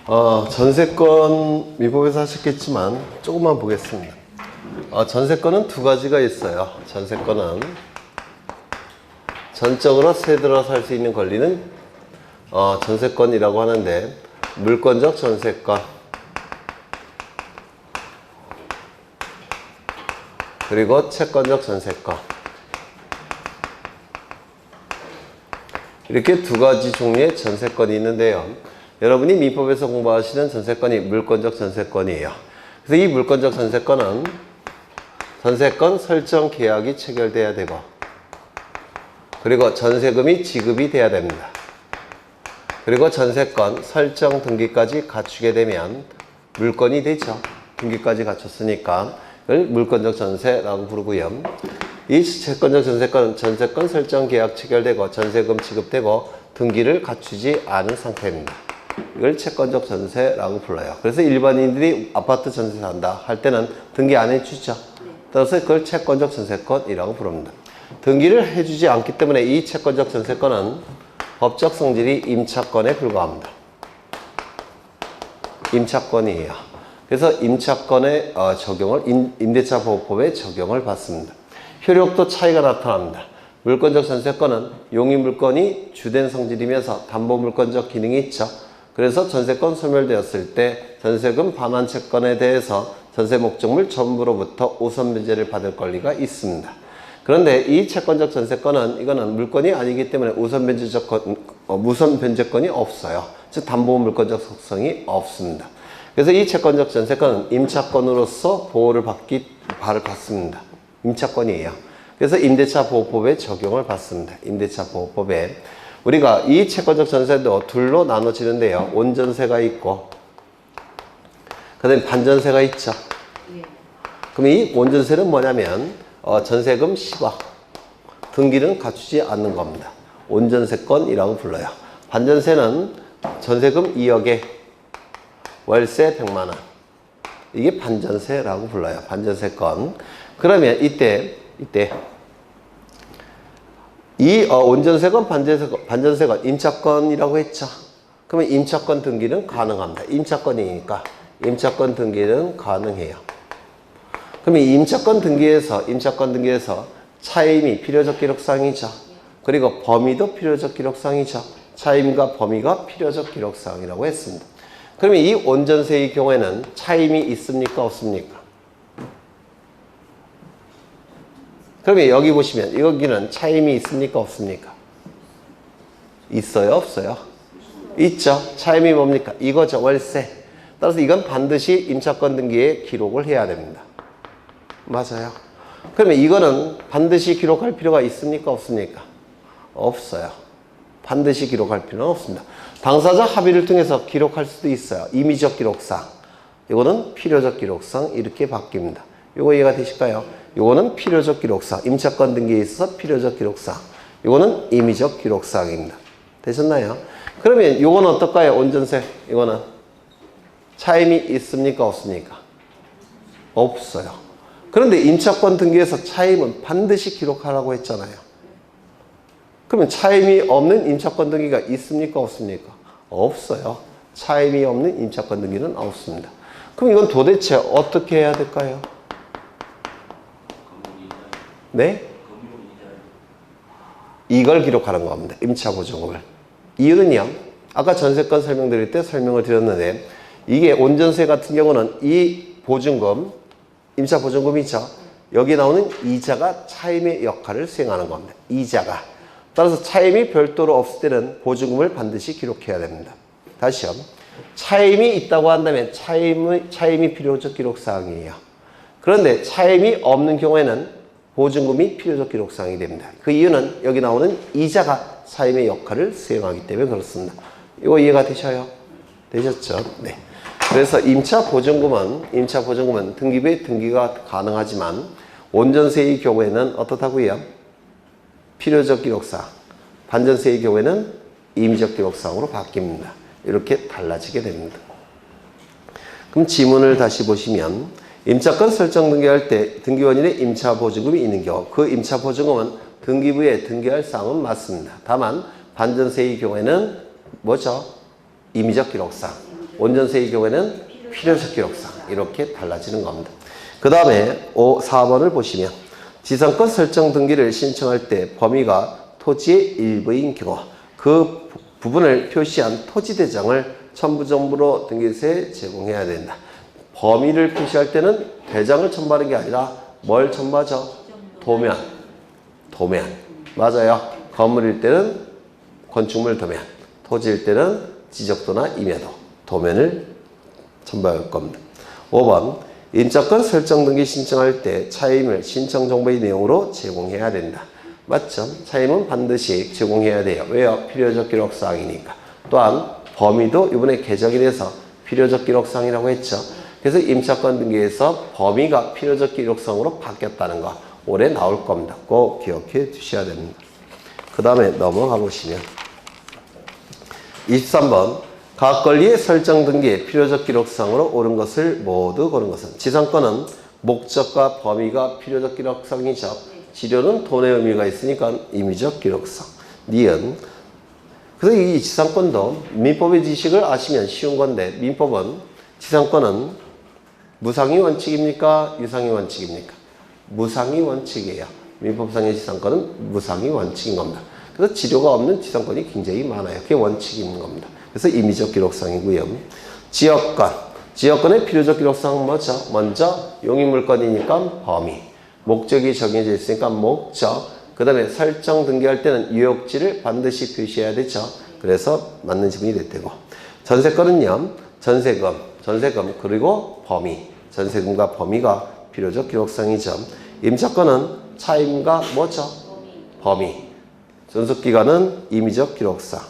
전세권 미국에서 하셨겠지만 조금만 보겠습니다. 전세권은 두 가지가 있어요. 전세권은 전적으로 세들어 살 수 있는 권리는 전세권이라고 하는데, 물권적 전세권 그리고 채권적 전세권, 이렇게 두 가지 종류의 전세권이 있는데요. 여러분이 민법에서 공부하시는 전세권이 물권적 전세권이에요. 그래서 이 물권적 전세권은 전세권 설정 계약이 체결돼야 되고, 그리고 전세금이 지급이 돼야 됩니다. 그리고 전세권 설정 등기까지 갖추게 되면 물권이 되죠. 등기까지 갖췄으니까 이걸 물권적 전세라고 부르고요. 이 채권적 전세권은 전세권 설정 계약 체결되고 전세금 지급되고 등기를 갖추지 않은 상태입니다. 이걸 채권적 전세라고 불러요. 그래서 일반인들이 아파트 전세 산다 할 때는 등기 안 해주죠. 따라서 그걸 채권적 전세권이라고 부릅니다. 등기를 해주지 않기 때문에 이 채권적 전세권은 법적 성질이 임차권에 불과합니다. 임차권이에요. 그래서 임차권의 적용을 임대차 보호법에 적용을 받습니다. 효력도 차이가 나타납니다. 물권적 전세권은 용의 물건이 주된 성질이면서 담보 물권적 기능이 있죠. 그래서 전세권 소멸되었을 때 전세금 반환 채권에 대해서 전세 목적물 전부로부터 우선 변제를 받을 권리가 있습니다. 그런데 이 채권적 전세권은 이거는 물건이 아니기 때문에 우선 변제권이 없어요. 즉 담보 물권적 속성이 없습니다. 그래서 이 채권적 전세권은 임차권으로서 보호를 받습니다. 임차권이에요. 그래서 임대차 보호법에 적용을 받습니다. 임대차 보호법에. 우리가 이 채권적 전세도 둘로 나눠지는데요. 온전세가 있고, 그 다음에 반전세가 있죠. 그럼 이 온전세는 뭐냐면 전세금 10억, 등기는 갖추지 않는 겁니다. 온전세권이라고 불러요. 반전세는 전세금 2억에 월세 100만 원. 이게 반전세라고 불러요. 반전세권. 그러면 이때 이 온전세권, 반전세권, 임차권이라고 했죠. 그러면 임차권 등기는 가능합니다. 임차권이니까 임차권 등기는 가능해요. 그러면 임차권 등기에서 차임이 필요적 기록사항이죠. 그리고 범위도 필요적 기록사항이죠. 차임과 범위가 필요적 기록사항이라고 했습니다. 그러면 이 온전세의 경우에는 차임이 있습니까? 없습니까? 그러면 여기 보시면 여기는 차임이 있습니까? 없습니까? 있어요? 없어요? 있죠. 차임이 뭡니까? 이거죠. 월세. 따라서 이건 반드시 임차권 등기에 기록을 해야 됩니다. 맞아요. 그러면 이거는 반드시 기록할 필요가 있습니까? 없습니까? 없어요. 반드시 기록할 필요는 없습니다. 당사자 합의를 통해서 기록할 수도 있어요. 임의적 기록상, 이거는 필요적 기록상 이렇게 바뀝니다. 이거 이해가 되실까요? 이거는 필요적 기록상, 임차권 등기에 있어서 필요적 기록상, 이거는 임의적 기록상입니다. 되셨나요? 그러면 이건 어떨까요? 온전세, 이거는 차임이 있습니까? 없습니까? 없어요. 그런데 임차권 등기에서 차임은 반드시 기록하라고 했잖아요. 그러면 차임이 없는 임차권 등기가 있습니까? 없습니까? 없어요. 차임이 없는 임차권 등기는 없습니다. 그럼 이건 도대체 어떻게 해야 될까요? 네? 이걸 기록하는 겁니다. 임차보증금을. 이유는요, 아까 전세권 설명드릴 때 설명을 드렸는데, 이게 온전세 같은 경우는 이 보증금, 임차보증금이죠. 여기 나오는 이자가 차임의 역할을 수행하는 겁니다. 이자가. 따라서 차임이 별도로 없을 때는 보증금을 반드시 기록해야 됩니다. 다시요. 차임이 있다고 한다면 차임이 필요적 기록사항이에요. 그런데 차임이 없는 경우에는 보증금이 필요적 기록사항이 됩니다. 그 이유는 여기 나오는 이자가 차임의 역할을 수행하기 때문에 그렇습니다. 이거 이해가 되셔요? 되셨죠? 네. 그래서 임차보증금은 등기부에 등기가 가능하지만 온전세의 경우에는 어떻다고요? 필요적 기록사항, 반전세의 경우에는 임의적 기록사항으로 바뀝니다. 이렇게 달라지게 됩니다. 그럼 지문을 다시 보시면 임차권 설정 등기할 때 등기원인의 임차보증금이 있는 경우 그 임차보증금은 등기부에 등기할 사항은 맞습니다. 다만 반전세의 경우에는 뭐죠? 임의적 기록사항. 온전세의 경우에는 필요적 기록상 이렇게 달라지는 겁니다. 그 다음에 4번을 보시면 지상권 설정 등기를 신청할 때 범위가 토지의 일부인 경우 그 부분을 표시한 토지대장을 첨부정보로 등기소에 제공해야 된다. 범위를 표시할 때는 대장을 첨부하는 게 아니라 뭘 첨부하죠? 도면. 맞아요. 건물일 때는 건축물 도면, 토지일 때는 지적도나 임야도, 도면을 첨부할 겁니다. 5번 임차권 설정 등기 신청할 때 차임을 신청 정보의 내용으로 제공해야 된다. 맞죠? 차임은 반드시 제공해야 돼요. 왜요? 필요적 기록사항이니까. 또한 범위도 이번에 개정이 돼서 필요적 기록사항이라고 했죠. 그래서 임차권 등기에서 범위가 필요적 기록사항으로 바뀌었다는 거 올해 나올 겁니다. 꼭 기억해 두셔야 됩니다. 그 다음에 넘어가 보시면 23번 각 권리의 설정 등기에 필요적 기록사항으로 옳은 것을 모두 고른 것은 지상권은 목적과 범위가 필요적 기록사항이죠. 지료는 돈의 의미가 있으니까 임의적 기록상. 니은. 그래서 이 지상권도 민법의 지식을 아시면 쉬운 건데 민법은 지상권은 무상의 원칙입니까? 유상의 원칙입니까? 무상의 원칙이에요. 민법상의 지상권은 무상의 원칙인 겁니다. 그래서 지료가 없는 지상권이 굉장히 많아요. 그게 원칙인 겁니다. 그래서 임의적 기록상이고요. 지역권. 지역권의 필요적 기록상은 뭐죠? 먼저 용익물권이니까 범위. 목적이 정해져 있으니까 목적. 그 다음에 설정 등기할 때는 유역지를 반드시 표시해야 되죠. 그래서 맞는 지문이 됐고. 전세권은요. 전세금 그리고 범위. 전세금과 범위가 필요적 기록상이죠. 임차권은 차임과 뭐죠? 범위. 존속기간은 임의적 기록상.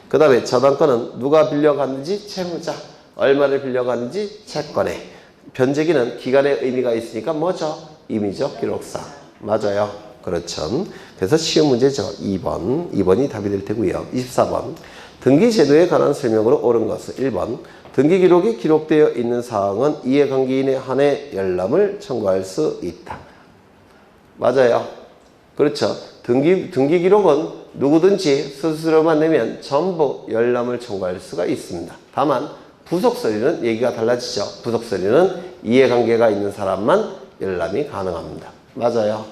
그 다음에 저당권은 누가 빌려갔는지 채무자. 얼마를 빌려갔는지 채권에. 변제기는 기간의 의미가 있으니까 뭐죠? 임의적 기록상. 맞아요. 그렇죠. 그래서 쉬운 문제죠. 2번이 답이 될 테고요. 24번. 등기제도에 관한 설명으로 옳은 것은 1번. 등기기록이 기록되어 있는 사항은 이해관계인에 한해 열람을 청구할 수 있다. 맞아요. 그렇죠. 등기기록은 누구든지 스스로만 내면 전부 열람을 청구할 수가 있습니다. 다만 부속서류는 얘기가 달라지죠. 부속서류는 이해관계가 있는 사람만 열람이 가능합니다. 맞아요.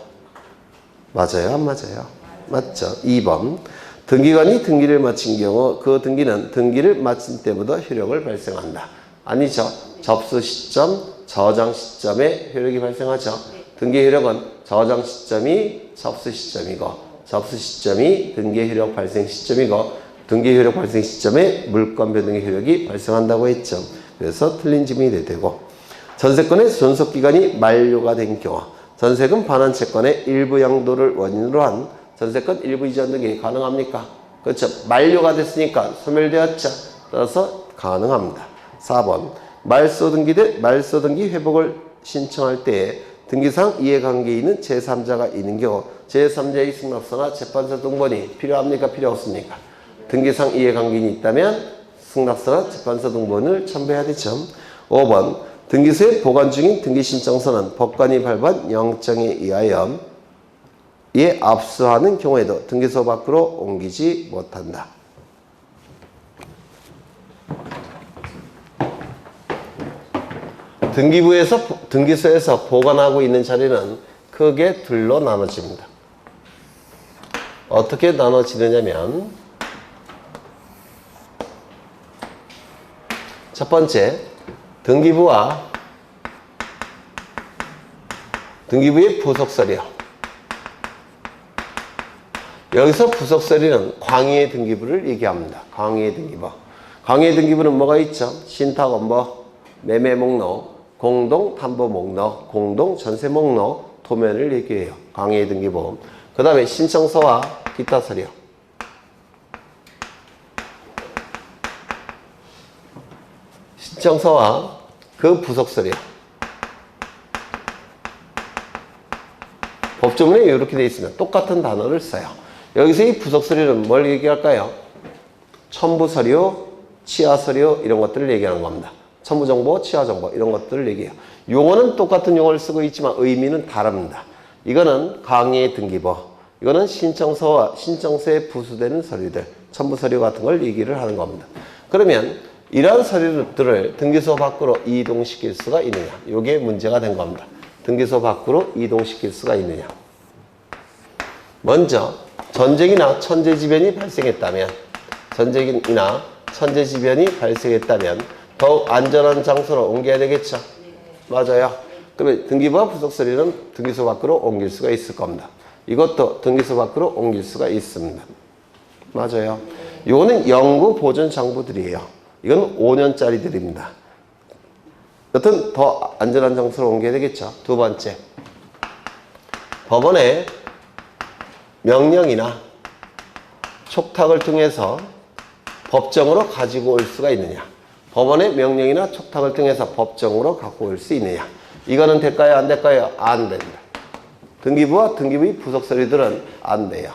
맞아요? 안 맞아요? 맞죠. 2번. 등기관이 등기를 마친 경우 그 등기는 등기를 마친 때보다 효력을 발생한다. 아니죠. 접수 시점, 저장 시점에 효력이 발생하죠. 등기 효력은 저장 시점이 접수 시점이고 접수 시점이 등기 효력 발생 시점이고 등기 효력 발생 시점에 물권 변동의 효력이 발생한다고 했죠. 그래서 틀린 지문이 되고 전세권의 존속기간이 만료가 된 경우 전세금 반환 채권의 일부 양도를 원인으로 한 전세권 일부 이전 등기 가능합니까? 그렇죠. 만료가 됐으니까 소멸되었죠. 따라서 가능합니다. 4번 말소등기 회복을 신청할 때에 등기상 이해관계인은 제3자가 있는 경우 제3자의 승낙서나 재판서 등본이 필요합니까? 필요 없습니까? 등기상 이해관계인이 있다면 승낙서나 재판서 등본을 첨부해야 되죠. 5번 등기소에 보관 중인 등기신청서는 법관이 발부한 영장에 의하여 이에 압수하는 경우에도 등기소 밖으로 옮기지 못한다. 등기소에서 보관하고 있는 자리는 크게 둘로 나눠집니다. 어떻게 나눠지느냐면 첫 번째 등기부의 부속서류. 여기서 부속서류는 광의의 등기부를 얘기합니다. 광의의 등기부. 광의의 등기부는 뭐가 있죠? 신탁원보, 매매목록, 공동담보목록, 공동전세목록, 도면을 얘기해요. 광의의 등기부. 그 다음에 신청서와 기타 서류. 신청서와 그 부속서류. 법조문에 이렇게 되어 있으면 똑같은 단어를 써요. 여기서 이 부속서류는 뭘 얘기할까요? 첨부서류, 치하서류 이런 것들을 얘기하는 겁니다. 첨부정보, 치하정보 이런 것들을 얘기해요. 용어는 똑같은 용어를 쓰고 있지만 의미는 다릅니다. 이거는 강의의 등기부, 이거는 신청서와 신청서에 부수되는 서류들, 첨부서류 같은 걸 얘기를 하는 겁니다. 그러면 이러한 서류들을 등기소 밖으로 이동시킬 수가 있느냐. 이게 문제가 된 겁니다. 등기소 밖으로 이동시킬 수가 있느냐. 먼저 전쟁이나 천재지변이 발생했다면 더욱 안전한 장소로 옮겨야 되겠죠. 맞아요. 그러면 등기부와 부속 서류는 등기소 밖으로 옮길 수가 있을 겁니다. 이것도 등기소 밖으로 옮길 수가 있습니다. 맞아요. 이거는 영구 보존 장부들이에요. 이건 5년짜리들입니다. 여튼 더 안전한 장소로 옮겨야 되겠죠. 두 번째, 법원의 명령이나 촉탁을 통해서 법정으로 가지고 올 수가 있느냐. 법원의 명령이나 촉탁을 통해서 법정으로 갖고 올 수 있느냐. 이거는 될까요? 안 될까요? 안 됩니다. 등기부와 등기부의 부속 서류들은 안 돼요.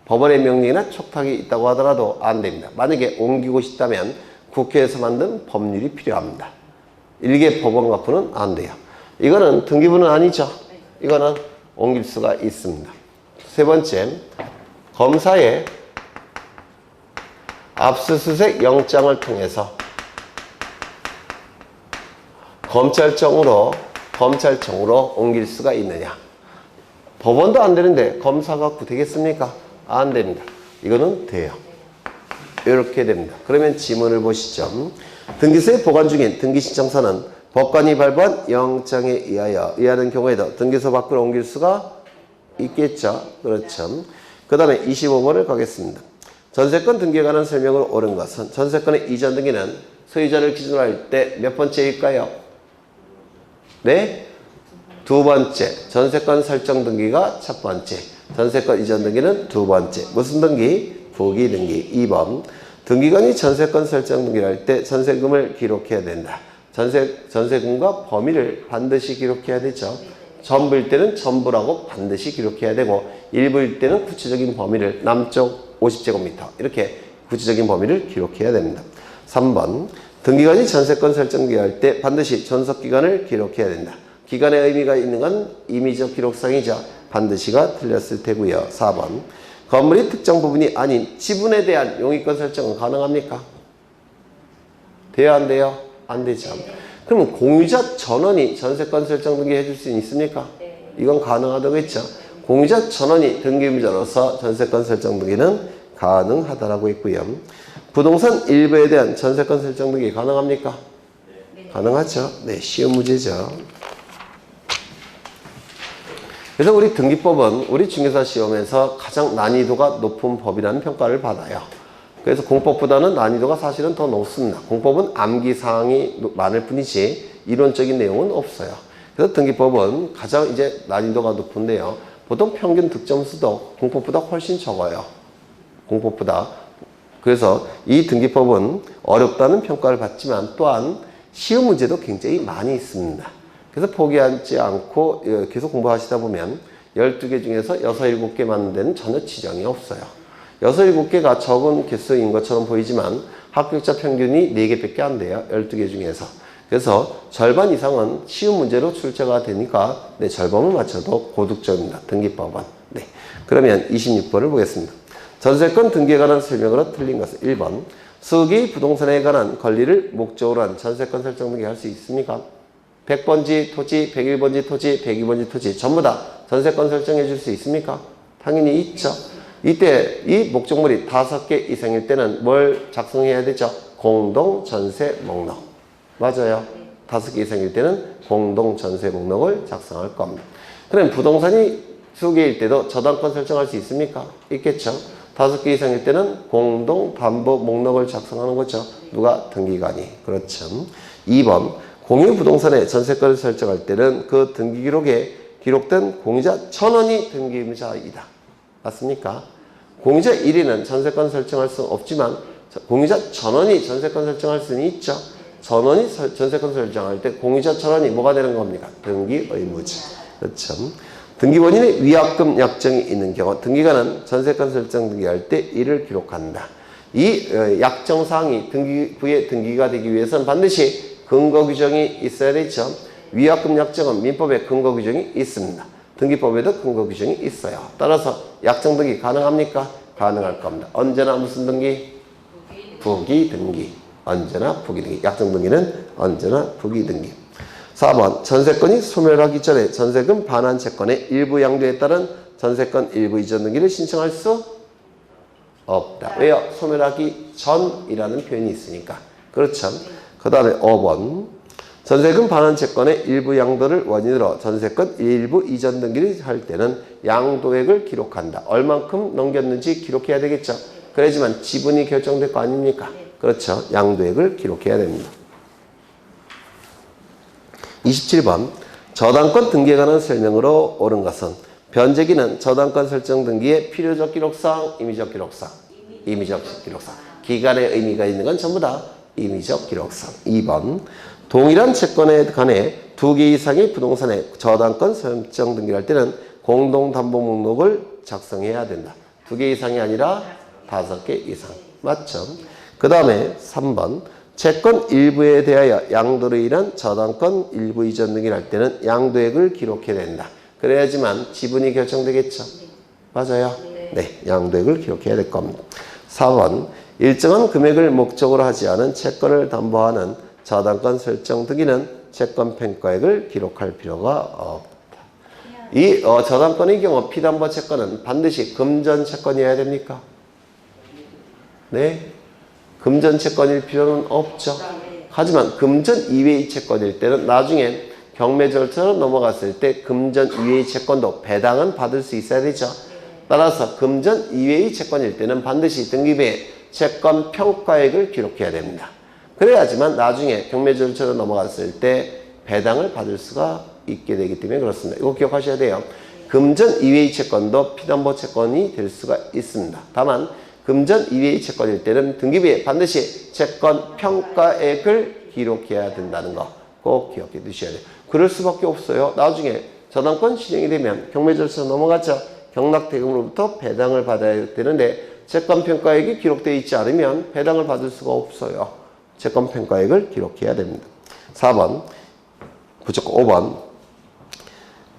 법원의 명령이나 촉탁이 있다고 하더라도 안 됩니다. 만약에 옮기고 싶다면 국회에서 만든 법률이 필요합니다. 일개 법원 갖고는 안 돼요. 이거는 등기부는 아니죠. 이거는 옮길 수가 있습니다. 세 번째, 검사의 압수수색 영장을 통해서 검찰청으로 옮길 수가 있느냐. 법원도 안 되는데 검사 갖고 되겠습니까? 안 됩니다. 이거는 돼요. 이렇게 됩니다. 그러면 지문을 보시죠. 등기소에 보관 중인 등기신청서는 법관이 발부한 영장에 의하는 경우에도 등기소 밖으로 옮길 수가 있겠죠. 그렇죠. 그 다음에 25번을 가겠습니다. 전세권 등기에 관한 설명으로 옳은 것은 전세권의 이전 등기는 소유자를 기준으로 할 때 몇 번째일까요? 네? 두 번째. 전세권 설정 등기가 첫 번째. 전세권 이전 등기는 두 번째. 무슨 등기? 부기 등기. 2번. 등기관이 전세권 설정 등기를 할 때 전세금을 기록해야 된다. 전세금과 범위를 반드시 기록해야 되죠. 전부일 때는 전부라고 반드시 기록해야 되고, 일부일 때는 구체적인 범위를 남쪽 50제곱미터 이렇게 구체적인 범위를 기록해야 됩니다. 3번. 등기관이 전세권 설정 등기할 때 반드시 존속기간을 기록해야 된다. 기간의 의미가 있는 건 임의적 기록상이죠. 반드시가 틀렸을 테고요. 4번. 건물이 특정 부분이 아닌 지분에 대한 용의권 설정은 가능합니까? 돼요, 안 돼요? 안 되죠. 그러면 공유자 전원이 전세권 설정 등기 해줄 수 있습니까? 이건 가능하다고 했죠. 공유자 전원이 등기임자로서 전세권 설정 등기는 가능하다라고 했고요. 부동산 일부에 대한 전세권 설정 등기 가능합니까? 가능하죠. 네, 쉬운 문제죠. 그래서 우리 등기법은 우리 중개사 시험에서 가장 난이도가 높은 법이라는 평가를 받아요. 그래서 공법보다는 난이도가 사실은 더 높습니다. 공법은 암기사항이 많을 뿐이지 이론적인 내용은 없어요. 그래서 등기법은 가장 이제 난이도가 높은데요. 보통 평균 득점수도 공법보다 훨씬 적어요. 공법보다. 그래서 이 등기법은 어렵다는 평가를 받지만 또한 쉬운 문제도 굉장히 많이 있습니다. 그래서 포기하지 않고 계속 공부하시다 보면 12개 중에서 6, 7개 맞는 데는 전혀 지장이 없어요. 6, 7개가 적은 개수인 것처럼 보이지만 합격자 평균이 4개밖에 안 돼요. 12개 중에서. 그래서 절반 이상은 쉬운 문제로 출제가 되니까 네, 절반을 맞춰도 고득점입니다. 등기법은. 네. 그러면 26번을 보겠습니다. 전세권 등기에 관한 설명으로 틀린 것은 1번. 수기 부동산에 관한 권리를 목적으로 한 전세권 설정 등기 할 수 있습니까? 100번지 토지, 101번지 토지, 102번지 토지 전부 다 전세권 설정해 줄 수 있습니까? 당연히 있죠. 이때 이 목적물이 5개 이상일 때는 뭘 작성해야 되죠? 공동 전세 목록. 맞아요. 5개 이상일 때는 공동 전세 목록을 작성할 겁니다. 그럼 부동산이 수개일 때도 저당권 설정할 수 있습니까? 있겠죠. 5개 이상일 때는 공동 담보 목록을 작성하는 거죠. 누가? 등기관이. 그렇죠. 2번. 공유 부동산의 전세권을 설정할 때는 그 등기 기록에 기록된 공유자 전원이 등기임자이다. 맞습니까? 공유자 1위는 전세권 설정할 수 없지만 공유자 전원이 전세권 설정할 수는 있죠. 전원이 전세권 설정할 때 공유자 전원이 뭐가 되는 겁니까? 등기 의무자. 그렇죠. 등기본인의 위약금 약정이 있는 경우 등기관은 전세권 설정 등기할 때 이를 기록한다. 이 약정사항이 등기부의 등기가 되기 위해서는 반드시 근거 규정이 있어야 되죠. 위약금 약정은 민법에 근거 규정이 있습니다. 등기법에도 근거 규정이 있어요. 따라서 약정 등기 가능합니까? 가능할 겁니다. 언제나 무슨 등기? 부기 등기. 언제나 부기등기. 약정등기는 언제나 부기등기. 4번 전세권이 소멸하기 전에 전세금 반환 채권의 일부 양도에 따른 전세권 일부 이전 등기를 신청할 수 없다. 왜요? 소멸하기 전이라는 표현이 있으니까. 그렇죠. 그 다음에 5번 전세금 반환 채권의 일부 양도를 원인으로 전세권 일부 이전 등기를 할 때는 양도액을 기록한다. 얼만큼 넘겼는지 기록해야 되겠죠. 그래야지만 지분이 결정될 거 아닙니까? 그렇죠. 양도액을 기록해야 됩니다. 27번 저당권 등기에 관한 설명으로 옳은 것은 변제기는 저당권 설정 등기의 필요적 기록상, 임의적 기록상, 임의적 기록상. 기간의 의미가 있는 건 전부 다 임의적 기록상. 2번 동일한 채권에 관해 2개 이상의 부동산의 저당권 설정 등기를 할 때는 공동담보 목록을 작성해야 된다. 2개 이상이 아니라 5개 이상. 맞죠? 그 다음에 3번 채권 일부에 대하여 양도로 인한 저당권 일부 이전 등기를 할 때는 양도액을 기록해야 된다. 그래야지만 지분이 결정되겠죠. 맞아요? 네, 양도액을 기록해야 될 겁니다. 4번 일정한 금액을 목적으로 하지 않은 채권을 담보하는 저당권 설정 등기는 채권 평가액을 기록할 필요가 없다. 이 저당권의 경우 피담보 채권은 반드시 금전 채권이어야 됩니까? 네. 금전 채권일 필요는 없죠. 하지만 금전 이외의 채권일 때는 나중에 경매 절차로 넘어갔을 때 금전 이외의 채권도 배당은 받을 수 있어야 되죠. 따라서 금전 이외의 채권일 때는 반드시 등기부에 채권 평가액을 기록해야 됩니다. 그래야지만 나중에 경매 절차로 넘어갔을 때 배당을 받을 수가 있게 되기 때문에 그렇습니다. 이거 기억하셔야 돼요. 금전 이외의 채권도 피담보 채권이 될 수가 있습니다. 다만 금전 이외의 채권일 때는 등기부에 반드시 채권 평가액을 기록해야 된다는 거 꼭 기억해 두셔야 돼요. 그럴 수밖에 없어요. 나중에 저당권 실행이 되면 경매 절차로 넘어가자 경락대금으로부터 배당을 받아야 되는데 채권 평가액이 기록되어 있지 않으면 배당을 받을 수가 없어요. 채권 평가액을 기록해야 됩니다. 4번 무조건 5번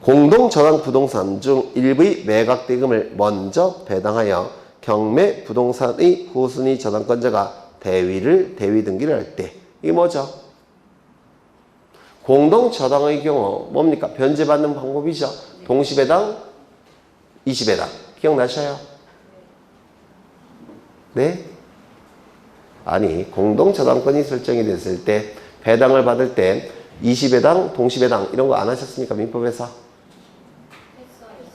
공동저당 부동산 중 일부의 매각대금을 먼저 배당하여 경매 부동산의 후순위 저당권자가 대위 등기를 할 때 이게 뭐죠? 공동저당의 경우 뭡니까? 변제받는 방법이죠. 동시배당, 20배당. 기억나셔요? 네? 아니 공동저당권이 설정이 됐을 때 배당을 받을 때 20배당, 동시배당 이런 거 안 하셨습니까? 민법에서?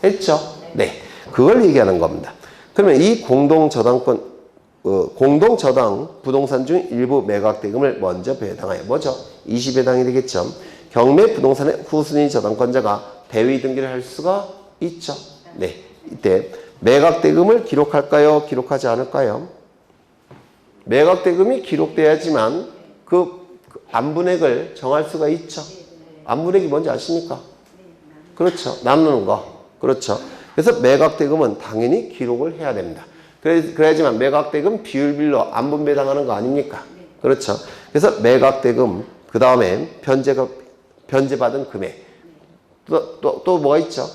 했죠? 네. 그걸 얘기하는 겁니다. 그러면 이 공동저당권, 공동저당 부동산 중 일부 매각대금을 먼저 배당하여 뭐죠? 20배당이 되겠죠. 경매 부동산의 후순위 저당권자가 대위 등기를 할 수가 있죠. 네. 이때 매각대금을 기록할까요? 기록하지 않을까요? 매각대금이 기록돼야지만 그 안분액을 정할 수가 있죠. 안분액이 뭔지 아십니까? 그렇죠. 남는 거. 그렇죠. 그래서 매각대금은 당연히 기록을 해야 됩니다. 그래야지만 매각대금 비율별로 안분배당하는 거 아닙니까? 그렇죠. 그래서 매각대금, 그 다음에 변제받은 금액, 또 뭐가 있죠?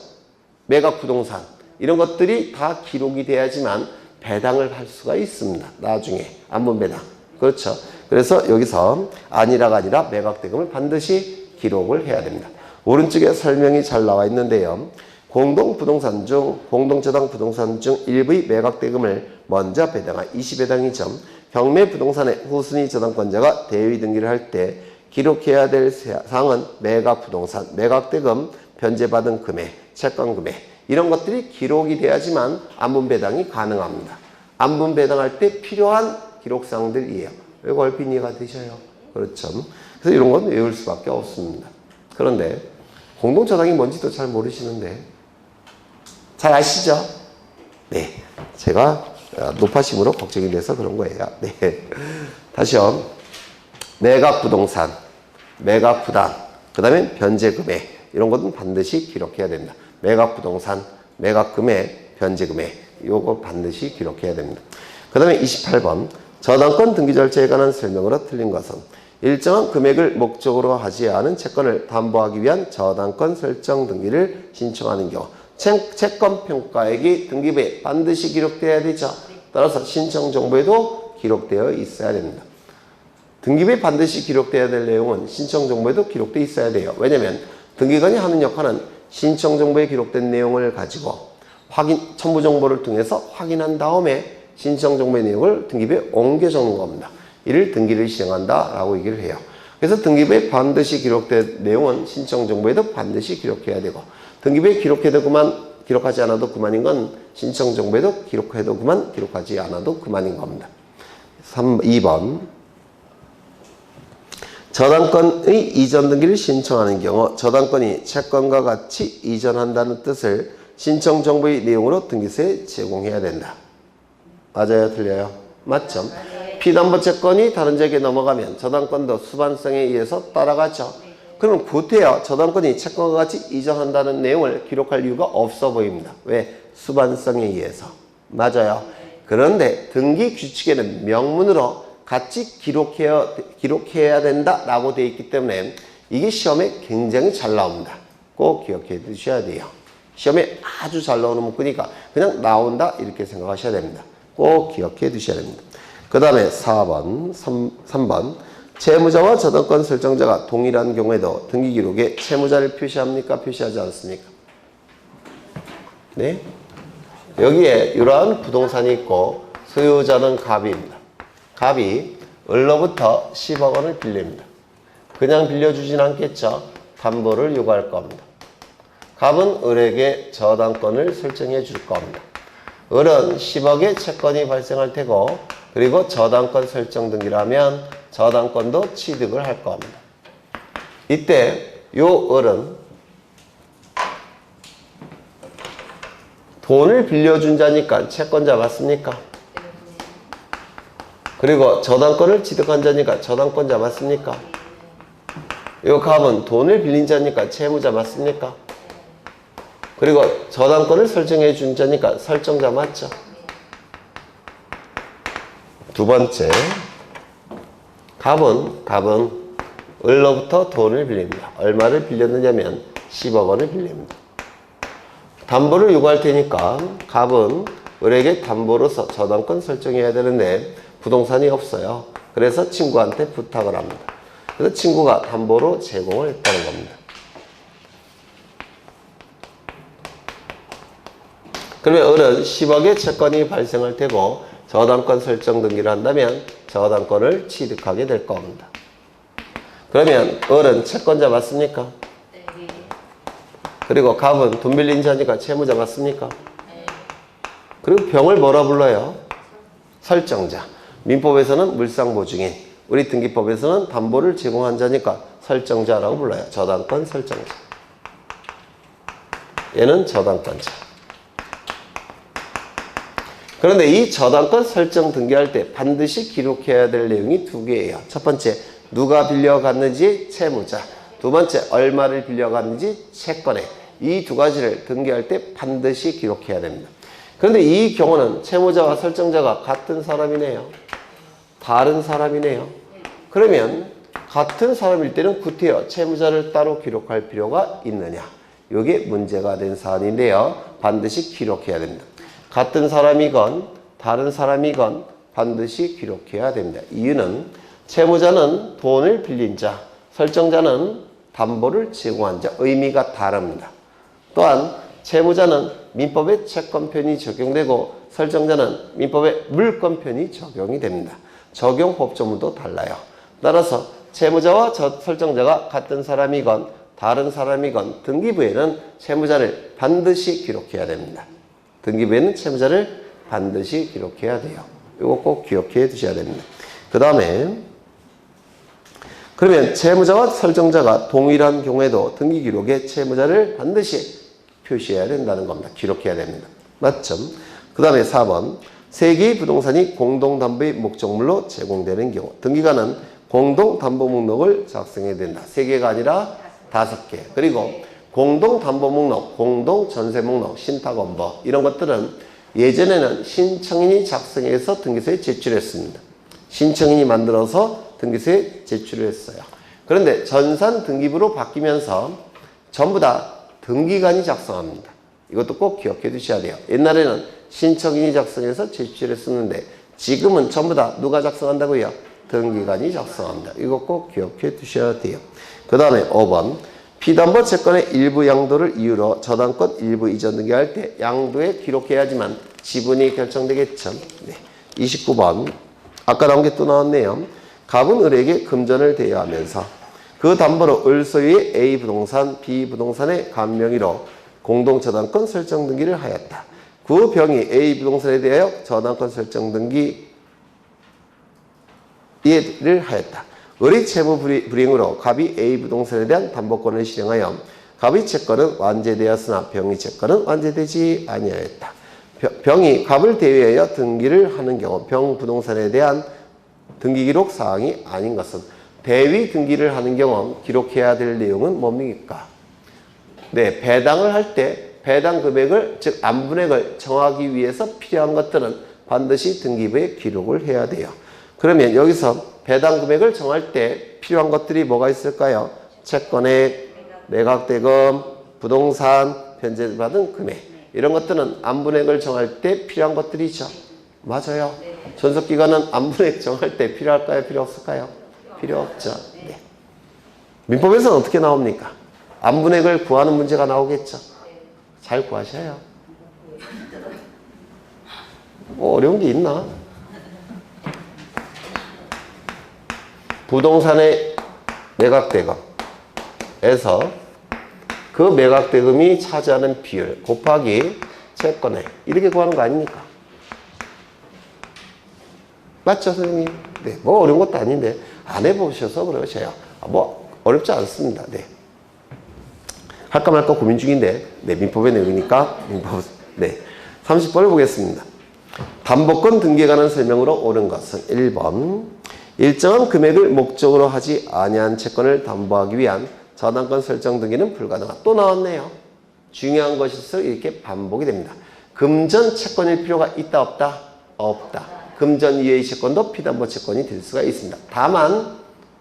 매각부동산. 이런 것들이 다 기록이 돼야지만 배당을 할 수가 있습니다. 나중에 안분배당. 그렇죠. 그래서 여기서 아니라가 아니라 매각대금을 반드시 기록을 해야 됩니다. 오른쪽에 설명이 잘 나와 있는데요. 공동부동산 중, 공동저당 부동산 중 일부의 매각대금을 먼저 배당한 20배당이죠. 경매 부동산의 후순위 저당권자가 대위 등기를 할 때 기록해야 될 사항은 매각부동산, 매각대금, 변제받은 금액, 채권금액 이런 것들이 기록이 돼야지만 안분배당이 가능합니다. 안분배당할 때 필요한 기록사항들이에요. 이거 얼핏 이해가 되셔요? 그렇죠. 그래서 이런 건 외울 수밖에 없습니다. 그런데 공동저당이 뭔지도 잘 모르시는데 잘 아시죠? 네. 제가 높아심으로 걱정이 돼서 그런 거예요. 네. 다시요. 매각부동산, 매각부당, 그 다음에 변제금액 이런 것은 반드시 기록해야 됩니다. 매각부동산, 매각금액, 변제금액 이거 반드시 기록해야 됩니다. 그 다음에 28번 저당권 등기 절차에 관한 설명으로 틀린 것은 일정한 금액을 목적으로 하지 않은 채권을 담보하기 위한 저당권 설정 등기를 신청하는 경우 채권 평가액이 등기부에 반드시 기록되어야 되죠. 따라서 신청 정보에도 기록되어 있어야 됩니다. 등기부에 반드시 기록돼야 될 내용은 신청정보에도 기록돼 있어야 돼요. 왜냐면 등기관이 하는 역할은 신청정보에 기록된 내용을 가지고 첨부정보를 통해서 확인한 다음에 신청정보의 내용을 등기부에 옮겨 적는 겁니다. 이를 등기를 시행한다 라고 얘기를 해요. 그래서 등기부에 반드시 기록된 내용은 신청정보에도 반드시 기록해야 되고, 등기부에 기록해도 그만, 기록하지 않아도 그만인 건 신청정보에도 기록해도 그만, 기록하지 않아도 그만인 겁니다. 2번 저당권의 이전 등기를 신청하는 경우 저당권이 채권과 같이 이전한다는 뜻을 신청정보의 내용으로 등기소에 제공해야 된다. 맞아요? 틀려요? 맞죠? 피담보채권이 다른 자에게 넘어가면 저당권도 수반성에 의해서 따라가죠. 그럼 구태여 저당권이 채권과 같이 이전한다는 내용을 기록할 이유가 없어 보입니다. 왜? 수반성에 의해서. 맞아요. 그런데 등기 규칙에는 명문으로 같이 기록해야 된다라고 되어 있기 때문에 이게 시험에 굉장히 잘 나옵니다. 꼭 기억해 두셔야 돼요. 시험에 아주 잘 나오는 문구니까 그냥 나온다 이렇게 생각하셔야 됩니다. 꼭 기억해 두셔야 됩니다. 그 다음에 4번, 3번 채무자와 저당권 설정자가 동일한 경우에도 등기기록에 채무자를 표시합니까? 표시하지 않습니까? 네? 여기에 이러한 부동산이 있고 소유자는 갑입니다. 갑이 을로부터 10억 원을 빌립니다. 그냥 빌려주진 않겠죠. 담보를 요구할 겁니다. 갑은 을에게 저당권을 설정해 줄 겁니다. 을은 10억의 채권이 발생할 테고, 그리고 저당권 설정 등기를 하면 저당권도 취득을 할 겁니다. 이때 요 을은 돈을 빌려준 자니까 채권자 맞습니까? 그리고 저당권을 취득한 자니까 저당권자 맞습니까? 요 갑은 돈을 빌린 자니까 채무자 맞습니까? 그리고 저당권을 설정해 준 자니까 설정자 맞죠? 두 번째, 갑은 을로부터 돈을 빌립니다. 얼마를 빌렸느냐면 10억 원을 빌립니다. 담보를 요구할 테니까 갑은 을에게 담보로서 저당권 설정해야 되는데 부동산이 없어요. 그래서 친구한테 부탁을 합니다. 그래서 친구가 담보로 제공을 했다는 겁니다. 그러면 을은 10억의 채권이 발생할 테고 저당권 설정 등기를 한다면 저당권을 취득하게 될 겁니다. 그러면 을은 채권자 맞습니까? 네. 그리고 갑은 돈 빌린 자니까 채무자 맞습니까? 네. 그리고 병을 뭐라 불러요? 설정자. 민법에서는 물상보증인, 우리 등기법에서는 담보를 제공한 자니까 설정자라고 불러요. 저당권 설정자. 얘는 저당권자. 그런데 이 저당권 설정 등기할 때 반드시 기록해야 될 내용이 두 개예요. 첫 번째, 누가 빌려갔는지 채무자. 두 번째, 얼마를 빌려갔는지 채권에. 이 두 가지를 등기할 때 반드시 기록해야 됩니다. 그런데 이 경우는 채무자와 설정자가 같은 사람이네요. 다른 사람이네요. 그러면 같은 사람일 때는 구태여 채무자를 따로 기록할 필요가 있느냐. 이게 문제가 된 사안인데요. 반드시 기록해야 됩니다. 같은 사람이건 다른 사람이건 반드시 기록해야 됩니다. 이유는 채무자는 돈을 빌린 자, 설정자는 담보를 제공한 자, 의미가 다릅니다. 또한 채무자는 민법의 채권편이 적용되고 설정자는 민법의 물권편이 적용이 됩니다. 적용 법조문도 달라요. 따라서 채무자와 설정자가 같은 사람이건 다른 사람이건 등기부에는 채무자를 반드시 기록해야 됩니다. 등기부에는 채무자를 반드시 기록해야 돼요. 이거 꼭 기억해 두셔야 됩니다. 그 다음에 그러면 채무자와 설정자가 동일한 경우에도 등기기록에 채무자를 반드시 표시해야 된다는 겁니다. 기록해야 됩니다. 맞죠? 그 다음에 4번 세 개의 부동산이 공동담보의 목적물로 제공되는 경우 등기관은 공동담보 목록을 작성해야 된다. 3개가 아니라 5개. 그리고 공동담보 목록, 공동전세 목록, 신탁원보 이런 것들은 예전에는 신청인이 작성해서 등기소에 제출했습니다. 신청인이 만들어서 등기소에 제출을 했어요. 그런데 전산등기부로 바뀌면서 전부 다 등기관이 작성합니다. 이것도 꼭 기억해 두셔야 돼요. 옛날에는 신청인이 작성해서 제출했었는데 지금은 전부 다 누가 작성한다고요? 등기관이 작성합니다. 이거 꼭 기억해 두셔야 돼요. 그 다음에 5번 피담보 채권의 일부 양도를 이유로 저당권 일부 이전 등기할 때 양도에 기록해야지만 지분이 결정되겠죠. 네. 29번 아까 나온 게 또 나왔네요. 갑은 을에게 금전을 대여하면서 그 담보로 을 소유의 A 부동산, B 부동산의 갑 명의로 공동저당권 설정 등기를 하였다. 그 병이 A 부동산에 대하여 저당권 설정 등기를 하였다. 을의 채무 불이행으로 갑이 A 부동산에 대한 담보권을 실행하여 갑의 채권은 완제되었으나 병의 채권은 완제되지 아니하였다. 병이 갑을 대위하여 등기를 하는 경우 병 부동산에 대한 등기기록 사항이 아닌 것은 대위 등기를 하는 경우 기록해야 될 내용은 뭡니까? 네, 배당을 할 때 배당 금액을 즉 안분액을 정하기 위해서 필요한 것들은 반드시 등기부에 기록을 해야 돼요. 그러면 여기서 배당 금액을 정할 때 필요한 것들이 뭐가 있을까요? 채권액, 매각대금, 부동산, 변제받은 금액 이런 것들은 안분액을 정할 때 필요한 것들이죠. 맞아요. 존속기간은 안분액 정할 때 필요할까요? 필요 없을까요? 필요 없죠. 네. 민법에서는 어떻게 나옵니까? 안분액을 구하는 문제가 나오겠죠. 잘 구하셔요. 뭐 어려운 게 있나? 부동산의 매각대금에서 그 매각대금이 차지하는 비율 곱하기 채권액 이렇게 구하는 거 아닙니까? 맞죠, 선생님? 네, 뭐 어려운 것도 아닌데 안 해보셔서 그러셔요. 뭐 어렵지 않습니다. 네. 할까 말까 고민 중인데 네, 민법의 내용이니까 민법. 네, 30번을 보겠습니다. 담보권 등기에 관한 설명으로 옳은 것은 1번 일정한 금액을 목적으로 하지 아니한 채권을 담보하기 위한 저당권 설정 등기는 불가능하다. 또 나왔네요. 중요한 것일수록 이렇게 반복이 됩니다. 금전 채권일 필요가 있다 없다? 없다. 금전 이외의 채권도 피담보 채권이 될 수가 있습니다. 다만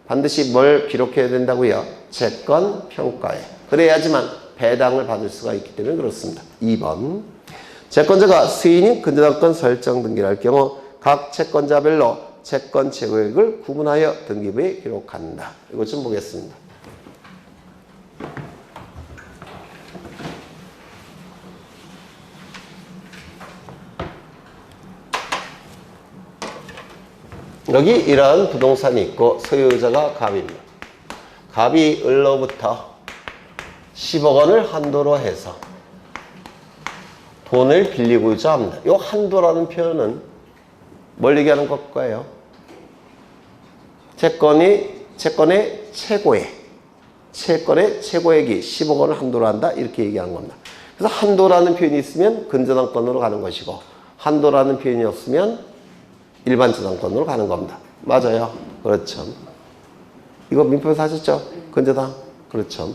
반드시 뭘 기록해야 된다고요? 채권 평가에. 그래야지만 배당을 받을 수가 있기 때문에 그렇습니다. 2번 채권자가 수인인 근저당권 설정 등기를 할 경우 각 채권자별로 채권 최고액을 구분하여 등기부에 기록한다. 이것 좀 보겠습니다. 여기 이러한 부동산이 있고 소유자가 갑입니다. 갑이 을로부터 10억 원을 한도로 해서 돈을 빌리고자 합니다. 이 한도라는 표현은 뭘 얘기하는 것일까요? 채권의 최고액이 10억 원을 한도로 한다 이렇게 얘기하는 겁니다. 그래서 한도라는 표현이 있으면 근저당권으로 가는 것이고 한도라는 표현이 없으면 일반 저당권으로 가는 겁니다. 맞아요. 그렇죠. 이거 민법에서 하셨죠? 근저당. 그렇죠.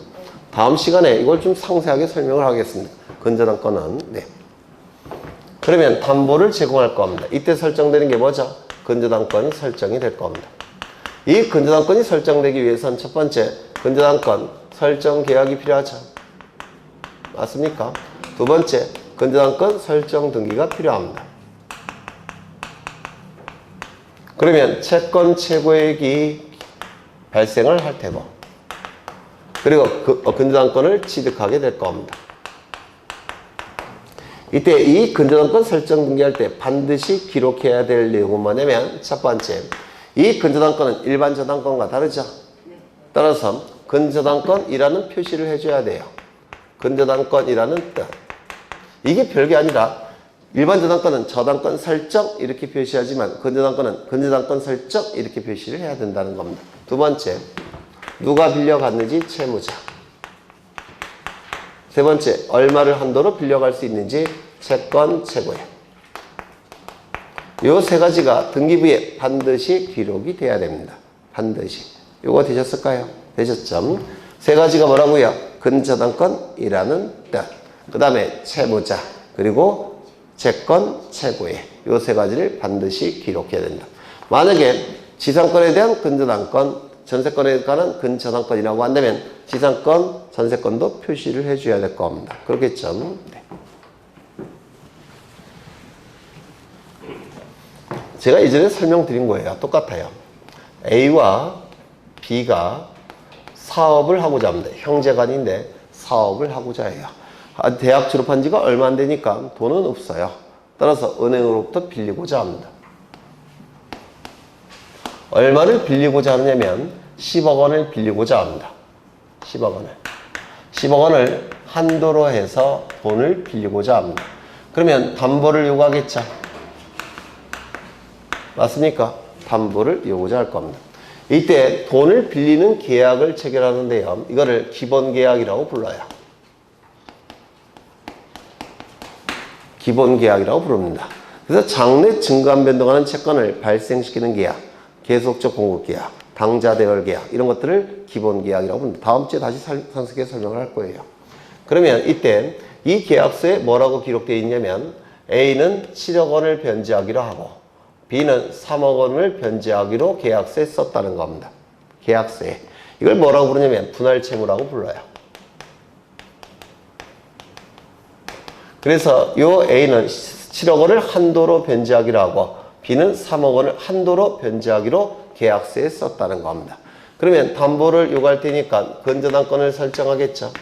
다음 시간에 이걸 좀 상세하게 설명을 하겠습니다. 근저당권은. 네. 그러면 담보를 제공할 겁니다. 이때 설정되는 게 뭐죠? 근저당권이 설정이 될 겁니다. 이 근저당권이 설정되기 위해서는 첫 번째, 근저당권 설정 계약이 필요하죠. 맞습니까? 두 번째, 근저당권 설정 등기가 필요합니다. 그러면 채권 최고액이 발생을 할 테고 그리고 근저당권을 취득하게 될 겁니다. 이때 이 근저당권 설정 등기할 때 반드시 기록해야 될 내용은 뭐냐면 첫 번째, 이 근저당권은 일반 저당권과 다르죠. 따라서 근저당권이라는 표시를 해줘야 돼요. 근저당권이라는 뜻. 이게 별게 아니라 일반 저당권은 저당권 설정 이렇게 표시하지만 근저당권은 근저당권 설정 이렇게 표시를 해야 된다는 겁니다. 두 번째, 누가 빌려갔는지 채무자. 세 번째, 얼마를 한도로 빌려갈 수 있는지 채권 최고액. 요 세 가지가 등기부에 반드시 기록이 돼야 됩니다. 반드시. 요거 되셨을까요? 되셨죠? 세 가지가 뭐라고요? 근저당권이라는 뜻. 그 다음에 채무자. 그리고 채권 최고액. 요 세 가지를 반드시 기록해야 된다. 만약에 지상권에 대한 근저당권, 전세권에 관한 근저당권이라고 한다면 지상권, 전세권도 표시를 해줘야 될 겁니다. 그렇겠죠? 네. 제가 이전에 설명드린 거예요. 똑같아요. A와 B가 사업을 하고자 합니다. 형제간인데 사업을 하고자 해요. 대학 졸업한 지가 얼마 안 되니까 돈은 없어요. 따라서 은행으로부터 빌리고자 합니다. 얼마를 빌리고자 하느냐면 10억 원을 빌리고자 합니다. 10억 원을. 10억 원을 한도로 해서 돈을 빌리고자 합니다. 그러면 담보를 요구하겠죠. 맞습니까? 담보를 요구할 겁니다. 이때 돈을 빌리는 계약을 체결하는데요. 이거를 기본계약이라고 불러요. 기본계약이라고 부릅니다. 그래서 장래 증감 변동하는 채권을 발생시키는 계약, 계속적 공급계약, 당좌대여계약 이런 것들을 기본계약이라고 부릅니다. 다음 주에 다시 상세하게 설명을 할 거예요. 그러면 이때 이 계약서에 뭐라고 기록되어 있냐면 A는 7억 원을 변제하기로 하고 B는 3억 원을 변제하기로 계약서에 썼다는 겁니다. 계약서에. 이걸 뭐라고 부르냐면 분할채무라고 불러요. 그래서 요 A는 7억 원을 한도로 변제하기로 하고 B는 3억 원을 한도로 변제하기로 계약서에 썼다는 겁니다. 그러면 담보를 요구할 테니까 건전한권을 설정하겠죠.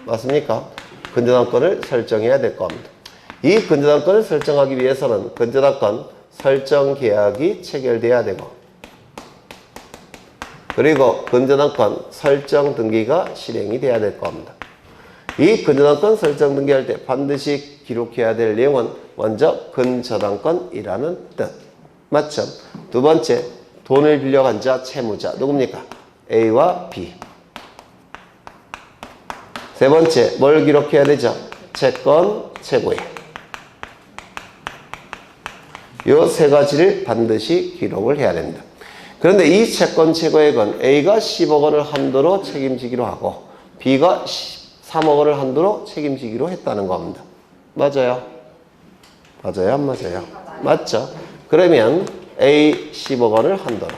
맞습니까? 건전한권을 설정해야 될 겁니다. 이 건전한권을 설정하기 위해서는 건전한권 설정 계약이 체결돼야 되고 그리고 건전한권 설정 등기가 실행이 돼야 될 겁니다. 이 건전한권 설정 등기할 때 반드시 기록해야 될 내용은 먼저 건전한권이라는 뜻. 맞죠? 두 번째, 돈을 빌려간 자, 채무자. 누굽니까? A와 B. 세 번째, 뭘 기록해야 되죠? 채권 최고액. 요 세 가지를 반드시 기록을 해야 됩니다. 그런데 이 채권 최고액은 A가 10억 원을 한도로 책임지기로 하고 B가 3억 원을 한도로 책임지기로 했다는 겁니다. 맞아요? 맞아요? 안 맞아요? 맞죠? 그러면 A 10억 원을 한도로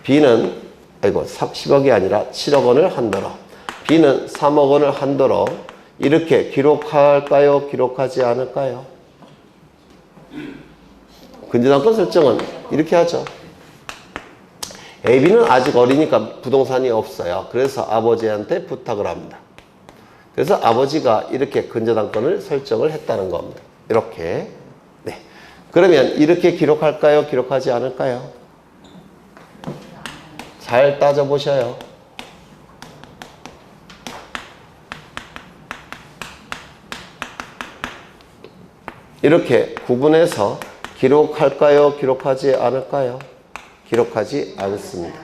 B는 10억이 아니라 7억 원을 한도로 B는 3억 원을 한도로 이렇게 기록할까요? 기록하지 않을까요? 건전한권 설정은 이렇게 하죠. AB는 아직 어리니까 부동산이 없어요. 그래서 아버지한테 부탁을 합니다. 그래서 아버지가 이렇게 건전한권을 설정을 했다는 겁니다. 이렇게. 네. 그러면 이렇게 기록할까요? 기록하지 않을까요? 잘 따져보셔요. 이렇게 구분해서 기록할까요? 기록하지 않을까요? 기록하지 않습니다.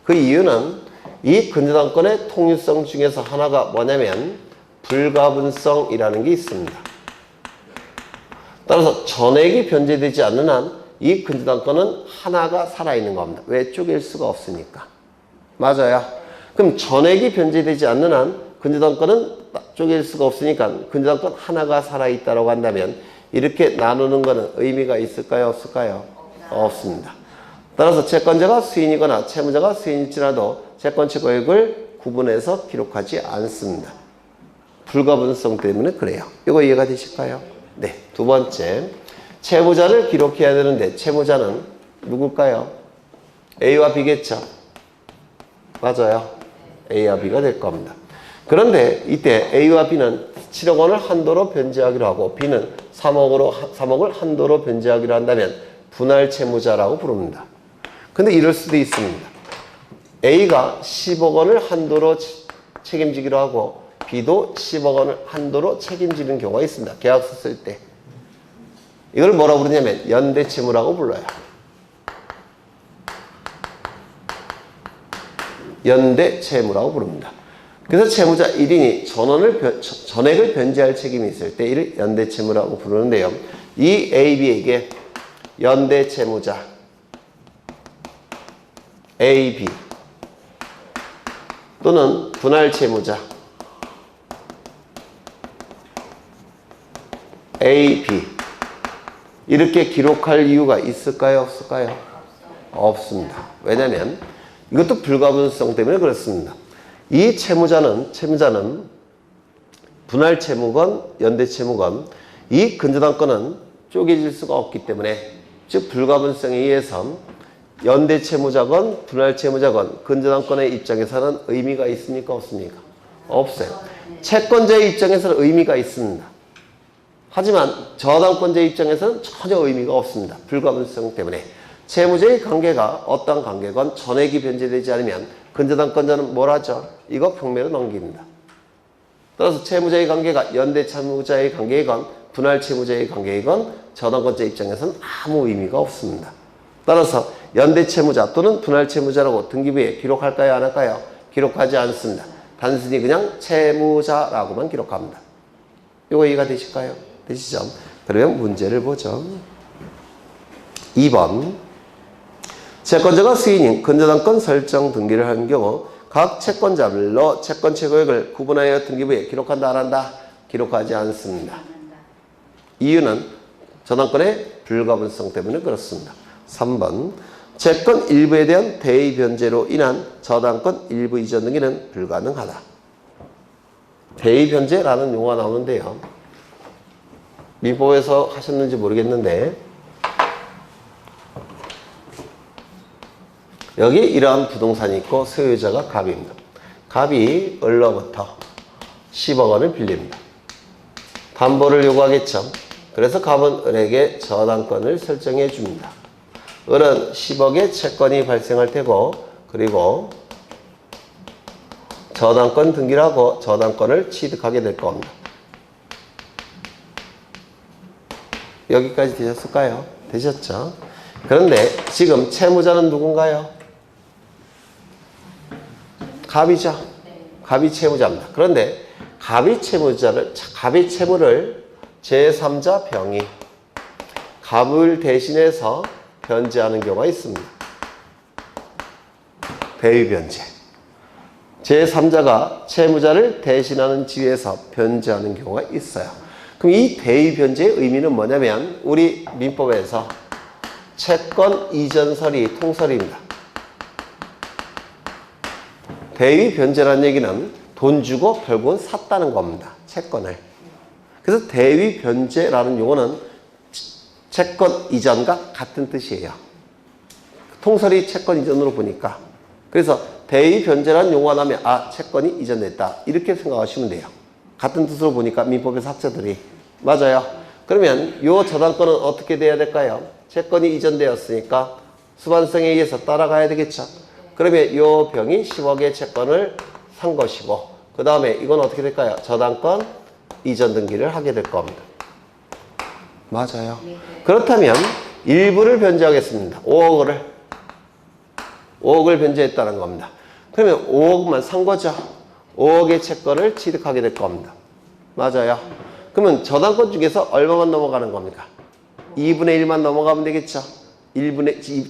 그 이유는 이 건전한권의 통일성 중에서 하나가 뭐냐면 불가분성이라는 게 있습니다. 따라서 전액이 변제되지 않는 한 이 건전한권은 하나가 살아있는 겁니다. 왜? 쪼갤 수가 없으니까. 맞아요. 그럼 전액이 변제되지 않는 한 건전한권은 쪼갤 수가 없으니까 건전한권 하나가 살아있다고 한다면 이렇게 나누는 것은 의미가 있을까요? 없을까요? 없습니다. 따라서 채권자가 수인이거나 채무자가 수인일지라도 채권 최고액을 구분해서 기록하지 않습니다. 불가분성 때문에 그래요. 이거 이해가 되실까요? 네. 두 번째, 채무자를 기록해야 되는데 채무자는 누굴까요? A와 B겠죠? 맞아요. A와 B가 될 겁니다. 그런데 이때 A와 B는 7억 원을 한도로 변제하기로 하고 B는 3억을 한도로 변제하기로 한다면 분할 채무자라고 부릅니다. 근데 이럴 수도 있습니다. A가 10억 원을 한도로 책임지기로 하고 B도 10억 원을 한도로 책임지는 경우가 있습니다. 계약서 쓸 때. 이걸 뭐라고 부르냐면 연대채무라고 불러요. 연대채무라고 부릅니다. 그래서 채무자 1인이 전액을 변제할 책임이 있을 때 이를 연대채무라고 부르는데요. 이 A, B에게 연대채무자 A, B 또는 분할채무자 A, B 이렇게 기록할 이유가 있을까요? 없을까요? 없습니다. 왜냐하면 이것도 불가분성 때문에 그렇습니다. 이 채무자는 분할채무건 연대채무건 이 건전한권은 쪼개질 수가 없기 때문에 즉 불가분성에 의해서 연대채무자건 분할채무자건 근저당권의 입장에서는 의미가 있습니까? 없습니까? 없어요. 채권자의 입장에서는 의미가 있습니다. 하지만 저당권자의 입장에서는 전혀 의미가 없습니다. 불가분성 때문에. 채무자의 관계가 어떤 관계건 전액이 변제되지 않으면 근저당권자는 뭘 하죠? 이거 경매로 넘깁니다. 따라서 채무자의 관계가 연대채무자의 관계이건 분할채무자의 관계이건 저당권자 입장에서는 아무 의미가 없습니다. 따라서 연대채무자 또는 분할채무자라고 등기부에 기록할까요? 안 할까요? 기록하지 않습니다. 단순히 그냥 채무자라고만 기록합니다. 이거 이해가 되실까요? 되시죠? 그러면 문제를 보죠. 2번 채권자가 수인인 근저당권 설정 등기를 하는 경우 각 채권자별로 채권 최고액을 구분하여 등기부에 기록한다 안 한다? 기록하지 않습니다. 이유는 저당권의 불가분성 때문에 그렇습니다. 3번 채권 일부에 대한 대의 변제로 인한 저당권 일부 이전 등기는 불가능하다. 대의 변제라는 용어가 나오는데요. 민법에서 하셨는지 모르겠는데 여기 이러한 부동산이 있고 소유자가 갑입니다. 갑이 을로부터 10억 원을 빌립니다. 담보를 요구하겠죠. 그래서 갑은 을에게 저당권을 설정해 줍니다. 을은 10억의 채권이 발생할 테고 그리고 저당권 등기를 하고 저당권을 취득하게 될 겁니다. 여기까지 되셨을까요? 되셨죠? 그런데 지금 채무자는 누군가요? 갑이죠. 갑이 채무자입니다. 그런데 갑이 채무를 제3자 병이 갑을 대신해서 변제하는 경우가 있습니다. 대위변제. 제3자가 채무자를 대신하는 지위에서 변제하는 경우가 있어요. 그럼 이 대위변제의 의미는 뭐냐면 우리 민법에서 채권 이전설이 통설입니다. 대위변제라는 얘기는 돈 주고 결국은 샀다는 겁니다. 채권을. 그래서 대위변제라는 용어는 채권 이전과 같은 뜻이에요. 통설이 채권 이전으로 보니까. 그래서 대위변제라는 용어가 나면 아 채권이 이전됐다. 이렇게 생각하시면 돼요. 같은 뜻으로 보니까 민법에서 학자들이. 맞아요. 그러면 이 저당권은 어떻게 돼야 될까요? 채권이 이전되었으니까 수반성에 의해서 따라가야 되겠죠. 그러면 이 병이 10억의 채권을 산 것이고 그 다음에 이건 어떻게 될까요? 저당권 이전 등기를 하게 될 겁니다. 맞아요. 그렇다면 일부를 변제하겠습니다. 5억을 변제했다는 겁니다. 그러면 5억만 산 거죠. 5억의 채권을 취득하게 될 겁니다. 맞아요. 그러면 저당권 중에서 얼마만 넘어가는 겁니까? 2분의 1만 넘어가면 되겠죠.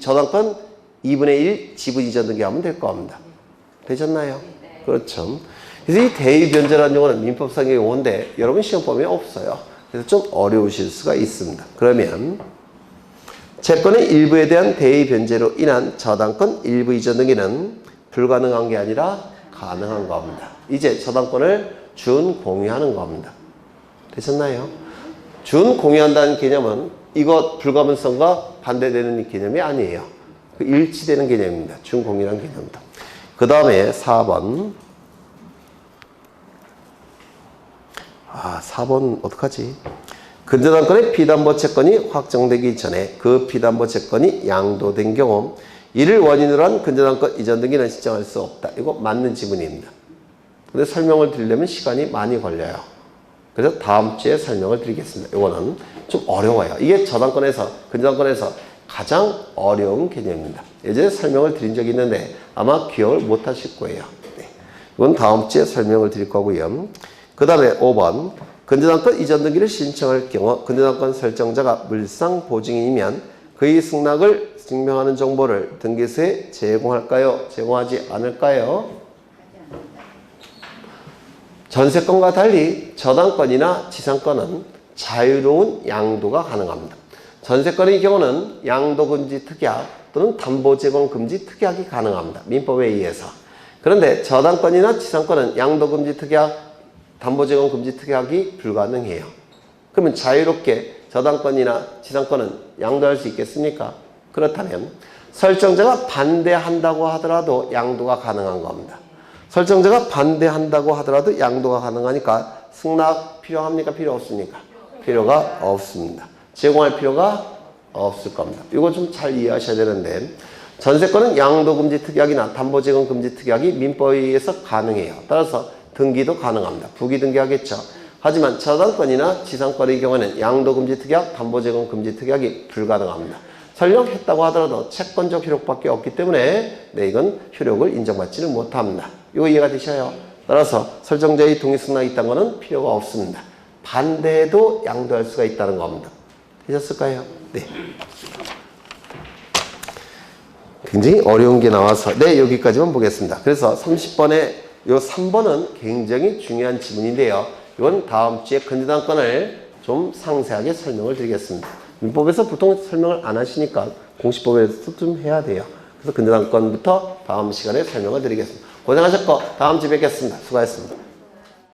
저당권 2분의 1 지분 이전 등기하면 될 겁니다. 되셨나요? 그렇죠. 그래서 이 대위변제라는 용어는 민법상의 용어인데 여러분 시험범위에 없어요. 그래서 좀 어려우실 수가 있습니다. 그러면 채권의 일부에 대한 대위변제로 인한 저당권 일부 이전 등기는 불가능한 게 아니라 가능한 겁니다. 이제 저당권을 준공유하는 겁니다. 되셨나요? 준공유한다는 개념은 이것 불가분성과 반대되는 개념이 아니에요. 일치되는 개념입니다. 준공유라는 개념입니다. 그 다음에 4번. 4번 어떡하지? 근저당권의 피담보 채권이 확정되기 전에 그 피담보 채권이 양도된 경우 이를 원인으로 한 근저당권 이전 등기는 신청할 수 없다. 이거 맞는 지문입니다. 근데 설명을 드리려면 시간이 많이 걸려요. 그래서 다음 주에 설명을 드리겠습니다. 이거는 좀 어려워요. 이게 저당권에서 근저당권에서 가장 어려운 개념입니다. 예전에 설명을 드린 적이 있는데 아마 기억을 못 하실 거예요. 네. 이건 다음 주에 설명을 드릴 거고요. 그 다음에 5번 근저당권 이전 등기를 신청할 경우 근저당권 설정자가 물상보증인이면 그의 승낙을 증명하는 정보를 등기소에 제공할까요? 제공하지 않을까요? 전세권과 달리 저당권이나 지상권은 자유로운 양도가 가능합니다. 전세권의 경우는 양도금지 특약 또는 담보제공금지 특약이 가능합니다. 민법에 의해서. 그런데 저당권이나 지상권은 양도금지 특약, 담보제공금지 특약이 불가능해요. 그러면 자유롭게 저당권이나 지상권은 양도할 수 있겠습니까? 그렇다면 설정자가 반대한다고 하더라도 양도가 가능한 겁니다. 설정자가 반대한다고 하더라도 양도가 가능하니까 승낙 필요합니까? 필요 없습니까? 필요가 없습니다. 제공할 필요가 없을 겁니다. 이거 좀 잘 이해하셔야 되는데 전세권은 양도금지 특약이나 담보제공금지 특약이 민법에 의해서 가능해요. 따라서 등기도 가능합니다. 부기등기하겠죠. 하지만 저당권이나 지상권의 경우에는 양도금지 특약, 담보제공금지 특약이 불가능합니다. 설령 했다고 하더라도 채권적 효력밖에 없기 때문에 이건 효력을 인정받지는 못합니다. 이거 이해가 되셔요? 따라서 설정자의 동의승낙이 있다는 것은 필요가 없습니다. 반대해도 양도할 수가 있다는 겁니다. 되셨을까요? 네. 굉장히 어려운 게 나와서 여기까지만 보겠습니다. 그래서 30번에 요 3번은 굉장히 중요한 지문인데요. 이건 다음 주에 근저당권을 좀 상세하게 설명을 드리겠습니다. 민법에서 보통 설명을 안 하시니까 공시법에서 좀 해야 돼요. 그래서 근저당권부터 다음 시간에 설명을 드리겠습니다. 고생하셨고 다음 주에 뵙겠습니다. 수고하셨습니다.